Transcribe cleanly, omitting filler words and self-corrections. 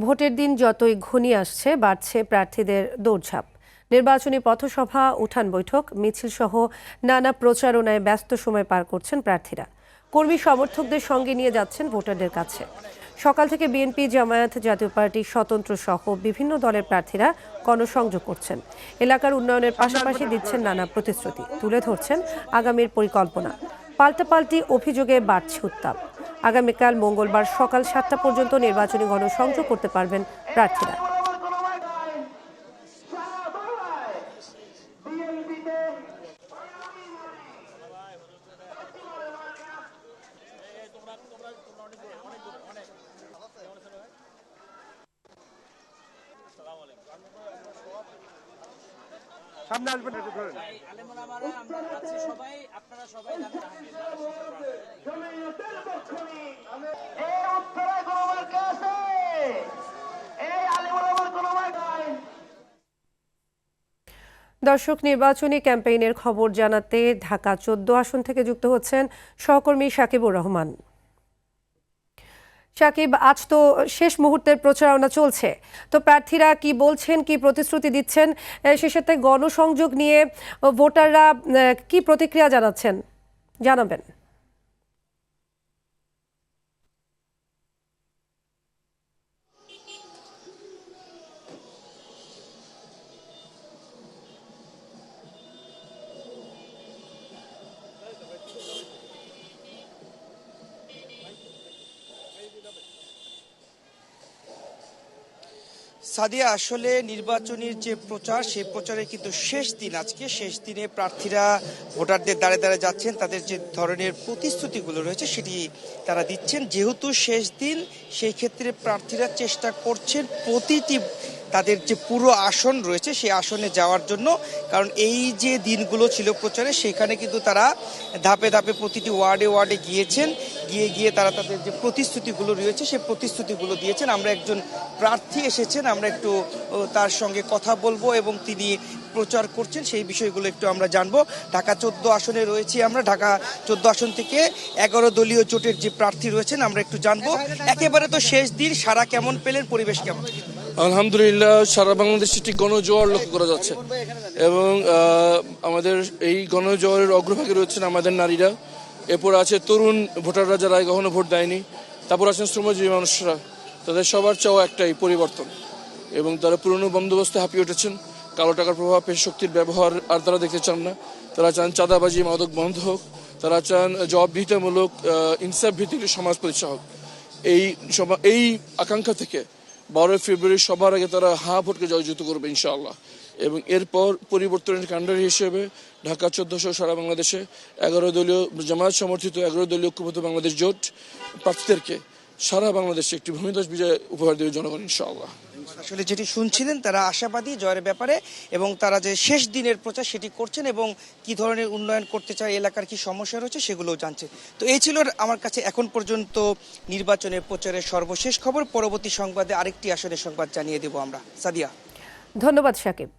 ভোটের দিন যতই ঘনিয়ে আসছে বাড়ছে প্রার্থীদের দৌড়ঝাঁপ। নির্বাচনী পথসভা, উঠান বৈঠক, মিছিল সহ নানা প্রচারণায় ব্যস্ত সময় পার করছেন প্রার্থীরা। কর্মী সমর্থকদের সঙ্গে নিয়ে যাচ্ছেন ভোটারদের কাছে। সকাল থেকে বিএনপি, জামায়াত, জাতীয় পার্টি, স্বতন্ত্র সহ বিভিন্ন দলের প্রার্থীরা গণসংযোগ করছেন। এলাকার উন্নয়নের পাশাপাশি দিচ্ছেন নানা প্রতিশ্রুতি, তুলে ধরছেন আগামীর পরিকল্পনা। পাল্টাপাল্টি অভিযোগে বাড়ছে উত্তাপ। আগামীকাল মঙ্গলবার সকাল 7টা পর্যন্ত নির্বাচনী গণসংযোগ করতে পারবেন প্রার্থীরা। সামনে আসবেন একটু ধরেন। দর্শক, নির্বাচনী ক্যাম্পেইনের খবর জানাতে ঢাকা 14 আসন থেকে যুক্ত হচ্ছেন সহকর্মী সাকিবুর রহমান। সাকিব, আজ তো শেষ মুহূর্তের প্রচারণা চলছে, তো প্রার্থীরা কি বলছেন, কি প্রতিশ্রুতি দিচ্ছেন, সে সাথে গণসংযোগ নিয়ে ভোটাররা কি প্রতিক্রিয়া জানাচ্ছেন জানাবেন? সাদিয়া, আসলে নির্বাচনের যে প্রচার, সেই প্রচারের কিন্তু শেষ দিন আজকে। শেষ দিনে প্রার্থীরা ভোটারদের দ্বারে দ্বারে যাচ্ছেন, তাদের যে ধরনের প্রতিশ্রুতিগুলো রয়েছে সেটি তারা দিচ্ছেন। যেহেতু শেষ দিন, সেই ক্ষেত্রে প্রার্থীরা চেষ্টা করছেন প্রতিটি তাদের যে পুরো আসন রয়েছে সেই আসনে যাওয়ার জন্য। কারণ এই যে দিনগুলো ছিল প্রচারে, সেখানে কিন্তু তারা ধাপে ধাপে প্রতিটি ওয়ার্ডে ওয়ার্ডে গিয়েছেন, গিয়ে তারা তাদের যে প্রতিশ্রুতিগুলো রয়েছে সেই প্রতিশ্রুতিগুলো দিয়েছেন। আমরা একজন প্রার্থী এসেছেন, আমরা একটু তার সঙ্গে কথা বলবো এবং তিনি প্রচার করছেন সেই বিষয়গুলো একটু আমরা জানবো। ঢাকা 14 আসনে রয়েছি আমরা। ঢাকা 14 আসন থেকে 11 দলীয় জোটের যে প্রার্থী রয়েছেন আমরা একটু জানবো। একেবারে তো শেষ দিন, সারা কেমন পেলেন, পরিবেশ কেমন? আলহামদুলিল্লাহ, সারা বাংলাদেশে একটি গণজোয়ার লক্ষ্য করা যাচ্ছে এবং আমাদের এই গণজোয়ারের অগ্রভাগে রয়েছেন আমাদের নারীরা, এরপর আছে তরুণ ভোটাররা যারা কখনো ভোট দেয়নি, তারপর আছেন শ্রমজীবী মানুষরা। তাদের সবার চাওয়া একটাই, পরিবর্তন। এবং তারা পুরনো বন্দোবস্তে হাঁপিয়ে উঠেছেন। কালো টাকার প্রভাব, পেশ শক্তির ব্যবহার আর তারা দেখতে চান না। তারা চান চাঁদাবাজি, মাদক বন্ধ হোক। তারা চান জবাবদিহিতামূলক ইনসাফ ভিত্তিক সমাজ প্রতিষ্ঠা হোক। এই আকাঙ্ক্ষা থেকে 12 ফেব্রুয়ারি সবার আগে তারা হাঁ ভোটকে জয়যুক্ত করবে ইনশাআল্লাহ। এবং এরপর পরিবর্তনের কাণ্ডারি হিসেবে ঢাকা 14 সারা বাংলাদেশে 11 দলীয় জামায়াত সমর্থিত 11 দলীয় ঐক্যবদ্ধ বাংলাদেশ জোট প্রার্থীদেরকে সারা বাংলাদেশে একটি ভূমিদস্যু বিজয় উপহার দেবে জনগণ ইনশাআল্লাহ। আসলে যেটি শুনছিলেন, তারা আশাবাদী জয়ের ব্যাপারে এবং তারা যে শেষ দিনের প্রচার সেটি করছেন এবং কি ধরনের উন্নয়ন করতে চায়, এলাকার কি সমস্যা রয়েছে সেগুলোও জানছেন। তো এই ছিল আমার কাছে এখন পর্যন্ত নির্বাচনের প্রচারের সর্বশেষ খবর। পরবর্তী সংবাদে আরেকটি আসনের সংবাদ জানিয়ে দেব আমরা। সাদিয়া, ধন্যবাদ সাকিব।